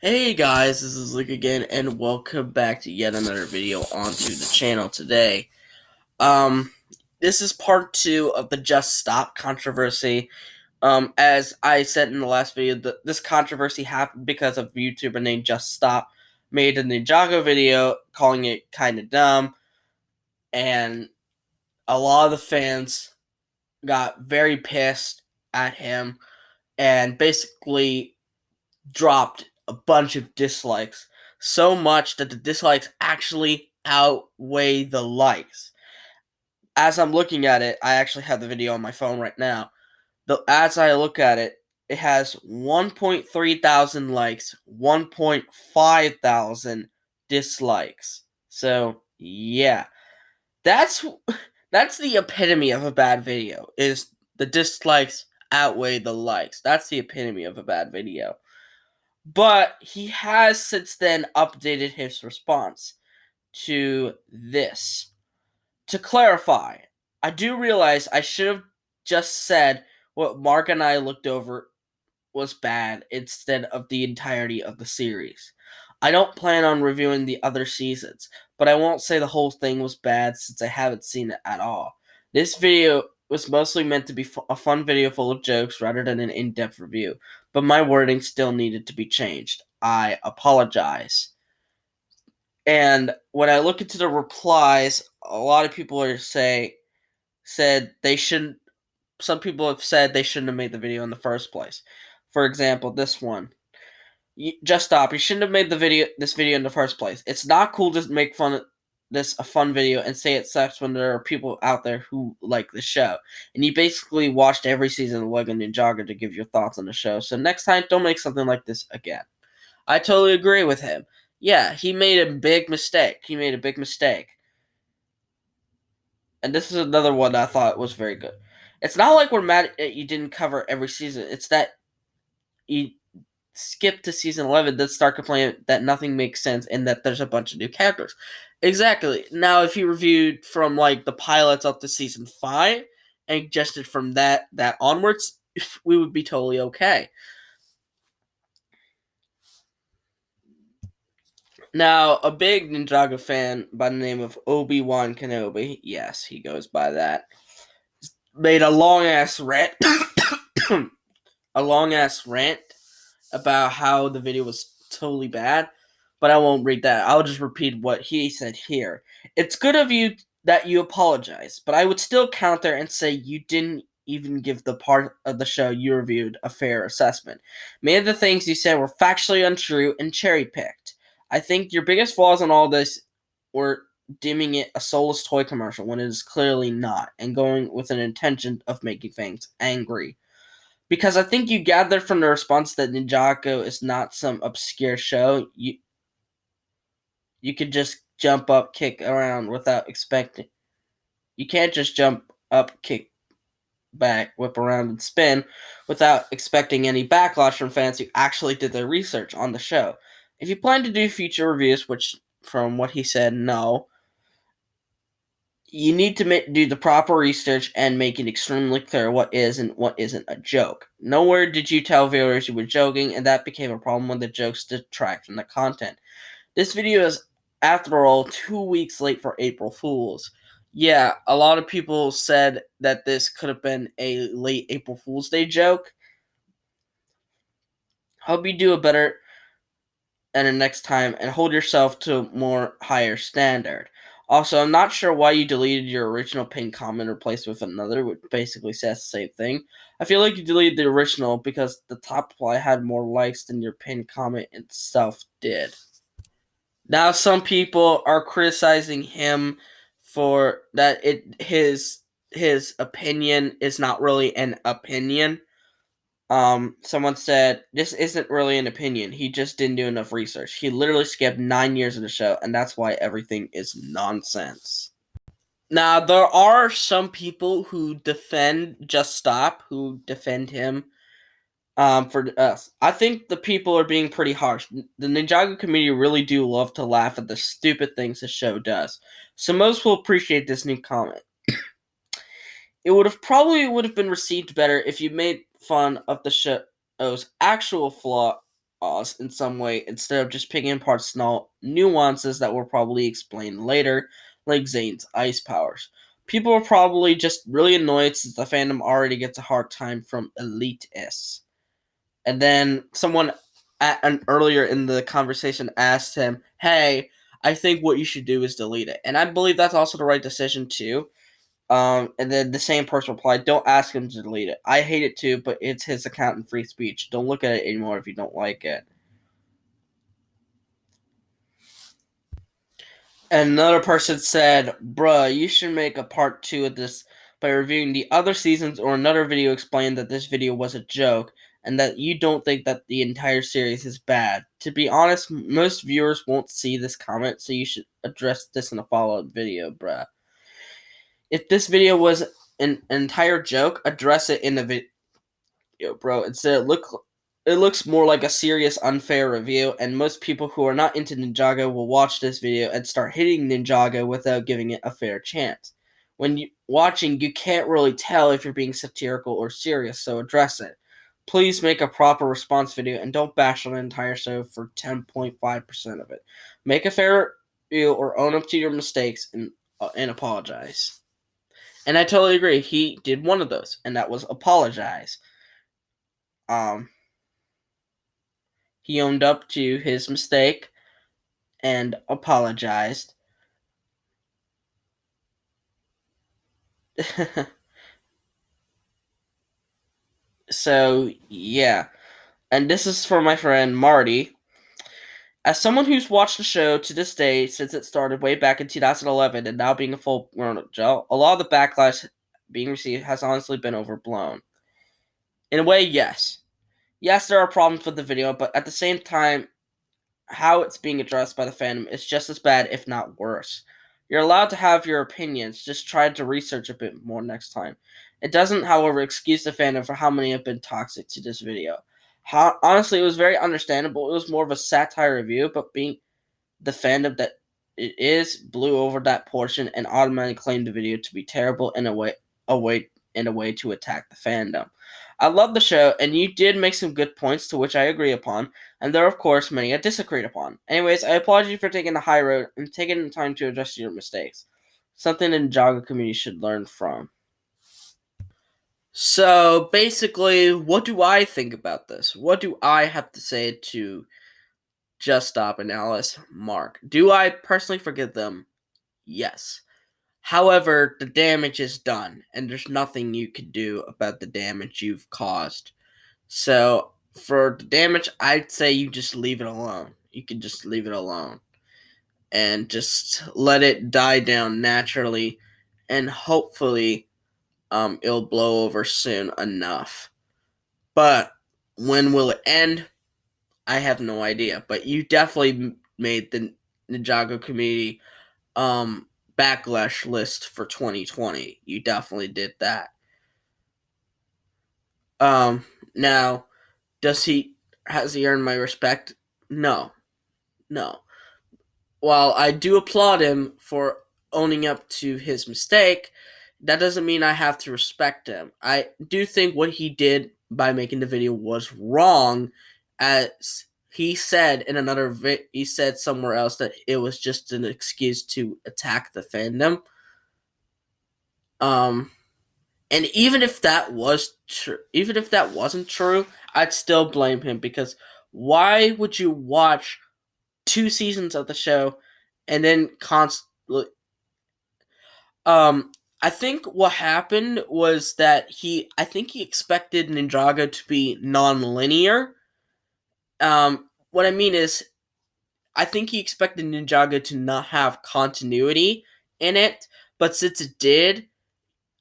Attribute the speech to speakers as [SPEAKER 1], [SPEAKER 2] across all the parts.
[SPEAKER 1] Hey guys, this is Luke again, and welcome back to yet another video onto the channel today. Um, this is part 2 of the Just Stop controversy. As I said in the last video, this controversy happened because of a YouTuber named Just Stop made a Ninjago video calling it kind of dumb, and a lot of the fans got very pissed at him and basically dropped a bunch of dislikes. So much that the dislikes actually outweigh the likes. As I'm looking at it, I actually have the video on my phone right now. As I look at it, it has 1.3 thousand likes, 1.5 thousand dislikes. So yeah, that's that's the epitome of a bad video. Is the dislikes outweigh the likes? That's the epitome of a bad video. But he has since then updated his response to this. To clarify, I do realize I should have just said what Mark and I looked over was bad instead of the entirety of the series. I don't plan on reviewing the other seasons, but I won't say the whole thing was bad since I haven't seen it at all. This video was mostly meant to be a fun video full of jokes rather than an in-depth review, but my wording still needed to be changed. I apologize. And when I look into the replies, a lot of people said they shouldn't. Some people have said they shouldn't have made the video in the first place. For example, this one. Just stop. You shouldn't have made this video in the first place. It's not cool to make this a fun video and say it sucks when there are people out there who like the show. And you basically watched every season of Lego Ninjago to give your thoughts on the show. So next time, don't make something like this again. I totally agree with him. Yeah, he made a big mistake. He made a big mistake. And this is another one I thought was very good. It's not like we're mad at you didn't cover every season. It's that you skip to season 11 then start complaining that nothing makes sense and that there's a bunch of new characters. Exactly. Now, if you reviewed from like the pilots up to season 5 and adjusted from that onwards, we would be totally okay. Now, a big Ninjago fan by the name of Obi-Wan Kenobi, yes, he goes by that, made a long ass rant a long ass rant about how the video was totally bad, but I won't read that. I'll just repeat what he said here. It's good of you that you apologize, but I would still counter and say you didn't even give the part of the show you reviewed a fair assessment. Many of the things you said were factually untrue and cherry-picked. I think your biggest flaws in all this were deeming it a soulless toy commercial when it is clearly not, and going with an intention of making fans angry. Because I think you gathered from the response that Ninjago is not some obscure show. You could just jump up, kick around without expecting. You can't just jump up, kick back, whip around, and spin without expecting any backlash from fans who actually did their research on the show. If you plan to do future reviews, which from what he said, no, you need to do the proper research and make it extremely clear what is and what isn't a joke. Nowhere did you tell viewers you were joking, and that became a problem when the jokes detract from the content. This video is, after all, 2 weeks late for April Fools. Yeah, a lot of people said that this could have been a late April Fool's Day joke. Hope you do a better and the next time and hold yourself to a more higher standard. Also, I'm not sure why you deleted your original pinned comment and replaced it with another, which basically says the same thing. I feel like you deleted the original because the top reply had more likes than your pinned comment itself did. Now, some people are criticizing him for that his opinion is not really an opinion. Someone said, this isn't really an opinion. He just didn't do enough research. He literally skipped 9 years of the show, and that's why everything is nonsense. Now, there are some people who defend Just Stop, who defend him for us. I think the people are being pretty harsh. The Ninjago community really do love to laugh at the stupid things the show does. So most will appreciate this new comment. It would have been received better if you made fun of the show's actual flaw flaws in some way instead of just picking apart small nuances that were probably explained later, like Zane's ice powers. People are probably just really annoyed since the fandom already gets a hard time from elitists. And then someone earlier in the conversation asked him, "Hey, I think what you should do is delete it," and I believe that's also the right decision too. And then the same person replied, "Don't ask him to delete it. I hate it too, but it's his account and free speech. Don't look at it anymore if you don't like it." And another person said, "Bruh, you should make a part 2 of this by reviewing the other seasons or another video explaining that this video was a joke and that you don't think that the entire series is bad. To be honest, most viewers won't see this comment, so you should address this in a follow-up video, bruh. If this video was an entire joke, address it in the video, bro. Instead, it looks more like a serious, unfair review, and most people who are not into Ninjago will watch this video and start hitting Ninjago without giving it a fair chance. When you watching, you can't really tell if you're being satirical or serious, so address it. Please make a proper response video and don't bash on the entire show for 10.5% of it. Make a fair review or own up to your mistakes and apologize." And I totally agree. He did one of those, and that was apologize. Um, he owned up to his mistake and apologized. So, yeah. And this is for my friend Marty. As someone who's watched the show to this day since it started way back in 2011 and now being a full grown adult, a lot of the backlash being received has honestly been overblown. In a way, yes. Yes, there are problems with the video, but at the same time, how it's being addressed by the fandom is just as bad, if not worse. You're allowed to have your opinions, just try to research a bit more next time. It doesn't, however, excuse the fandom for how many have been toxic to this video. Honestly, it was very understandable. It was more of a satire review, but being the fandom that it is blew over that portion and automatically claimed the video to be terrible in a way to attack the fandom. I love the show, and you did make some good points to which I agree upon, and there are of course many I disagreed upon. Anyways, I applaud you for taking the high road and taking the time to address your mistakes. Something the Ninjago community should learn from. So basically, what do I think about this? What do I have to say to Just Stop and Alice Mark? Do I personally forgive them? Yes. However, the damage is done, and there's nothing you can do about the damage you've caused. So, for the damage, I'd say you just leave it alone. You can just leave it alone. And just let it die down naturally, and hopefully, it'll blow over soon enough. But, when will it end? I have no idea. But you definitely made the Ninjago community backlash list for 2020. You definitely did that. Now, has he earned my respect? No. No. While I do applaud him for owning up to his mistake, that doesn't mean I have to respect him. I do think what he did by making the video was wrong, as he said in another he said somewhere else that it was just an excuse to attack the fandom. And even if that was true, even if that wasn't true, I'd still blame him, because why would you watch 2 seasons of the show and then constantly? I think what happened was that I think he expected Ninjago to be non-linear. What I mean is, I think he expected Ninjago to not have continuity in it, but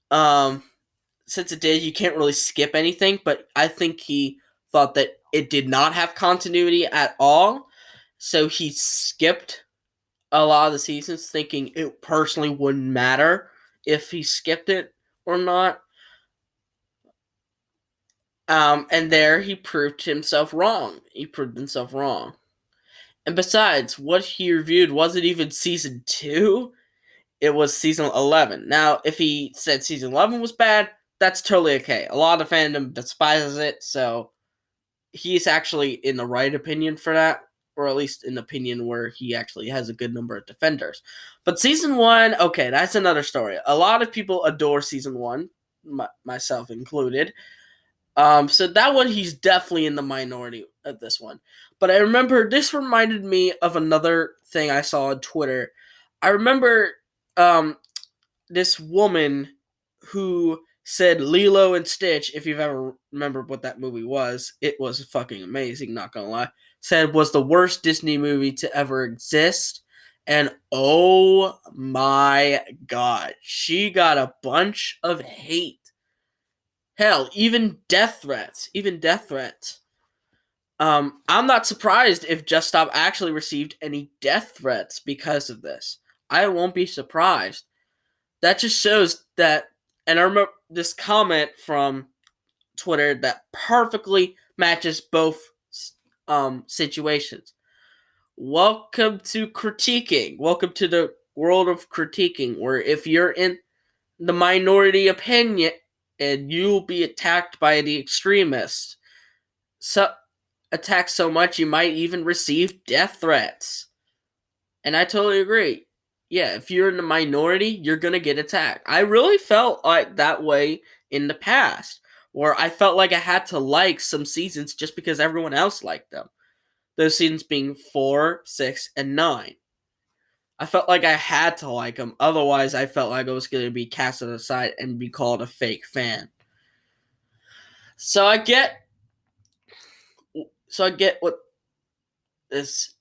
[SPEAKER 1] um, since it did, you can't really skip anything. But I think he thought that it did not have continuity at all, so he skipped a lot of the seasons, thinking it personally wouldn't matter if he skipped it or not. And there he proved himself wrong. He proved himself wrong. And besides, what he reviewed wasn't even season 2. It was season 11. Now, if he said season 11 was bad, that's totally okay. A lot of fandom despises it, so he's actually in the right opinion for that, or at least an opinion where he actually has a good number of defenders. But season 1, okay, that's another story. A lot of people adore season 1, myself included. So that one, he's definitely in the minority of this one. But I remember this reminded me of another thing I saw on Twitter. I remember this woman who said Lilo and Stitch, if you've ever remembered what that movie was, it was fucking amazing, not gonna lie, said was the worst Disney movie to ever exist. And oh my god, she got a bunch of hate. Hell, even death threats. Even death threats. I'm not surprised if Just Stop actually received any death threats because of this. I won't be surprised. That just shows that, and I remember this comment from Twitter that perfectly matches both situations. Welcome to critiquing. Welcome to the world of critiquing, where if you're in the minority opinion, and you'll be attacked by the extremists. So attacked so much you might even receive death threats. And I totally agree. Yeah, if you're in the minority, you're gonna get attacked. I really felt like that way in the past, where I felt like I had to like some seasons just because everyone else liked them. Those seasons being 4, 6, and 9. I felt like I had to like them. Otherwise, I felt like I was going to be casted aside and be called a fake fan. So I get what this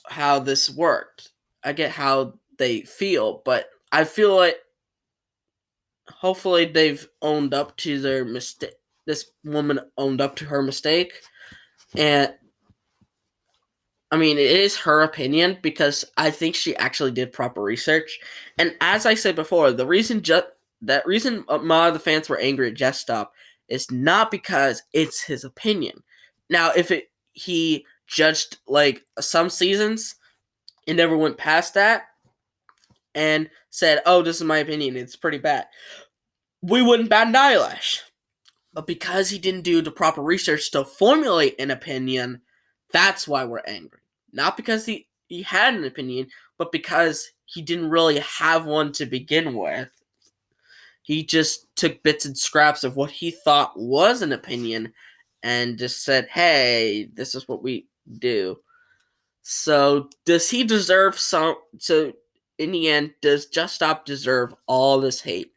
[SPEAKER 1] how this worked. I get how they feel, but I feel like hopefully they've owned up to their mistake. This woman owned up to her mistake, and I mean, it is her opinion because I think she actually did proper research. And as I said before, the reason that reason a lot of the fans were angry at Just Stop is not because it's his opinion. Now, if he judged like some seasons and never went past that and said, "Oh, this is my opinion. It's pretty bad," we wouldn't bat an eyelash. But because he didn't do the proper research to formulate an opinion, that's why we're angry. Not because he had an opinion, but because he didn't really have one to begin with. He just took bits and scraps of what he thought was an opinion and just said, hey, this is what we do. So, does he deserve some? So, in the end, does Just Stop deserve all this hate?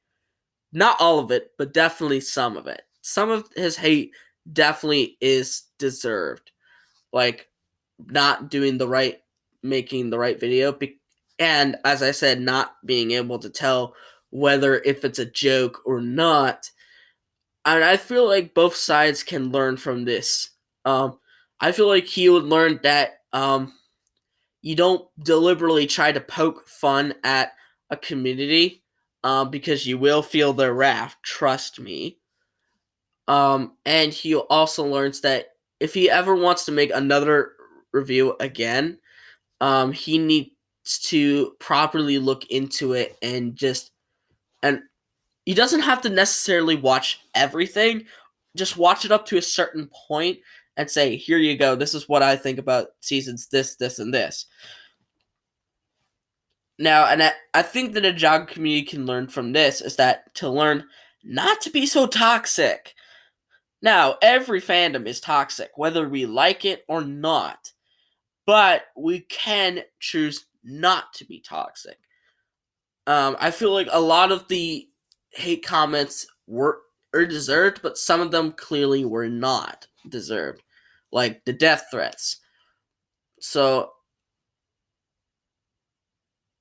[SPEAKER 1] Not all of it, but definitely some of it. Some of his hate definitely is deserved. Like, not doing making the right video. And as I said, not being able to tell whether if it's a joke or not. And I feel like both sides can learn from this. I feel like he would learn that you don't deliberately try to poke fun at a community because you will feel their wrath. Trust me. And he also learns that if he ever wants to make another review again, he needs to properly look into it and he doesn't have to necessarily watch everything. Just watch it up to a certain point and say, here you go, this is what I think about seasons this, this, and this. Now, and I think the Ninjago community can learn from this is that to learn not to be so toxic. Now, every fandom is toxic, whether we like it or not. But we can choose not to be toxic. I feel like a lot of the hate comments were deserved, but some of them clearly were not deserved, like the death threats. So,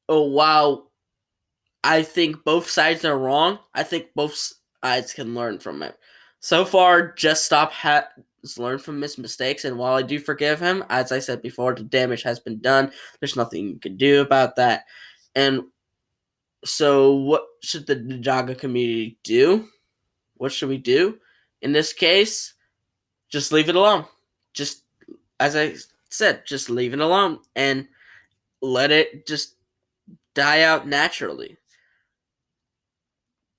[SPEAKER 1] while I think both sides are wrong, I think both sides can learn from it. So far, Just Stop has learned from his mistakes, and while I do forgive him, as I said before, the damage has been done. There's nothing you can do about that. And so, what should the Ninjago community do? What should we do? In this case, just leave it alone. Just, as I said, just leave it alone and let it just die out naturally.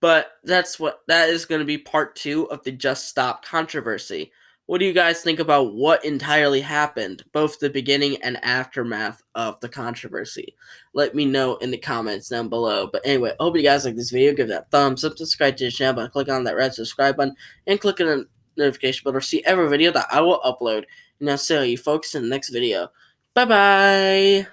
[SPEAKER 1] But that is going to be part 2 of the Just Stop controversy. what do you guys think about what entirely happened, both the beginning and aftermath of the controversy? Let me know in the comments down below. But anyway, I hope you guys like this video. Give that thumbs up, subscribe to the channel by clicking on that red subscribe button, and click on the notification bell to see every video that I will upload. And I'll see you folks in the next video. Bye-bye!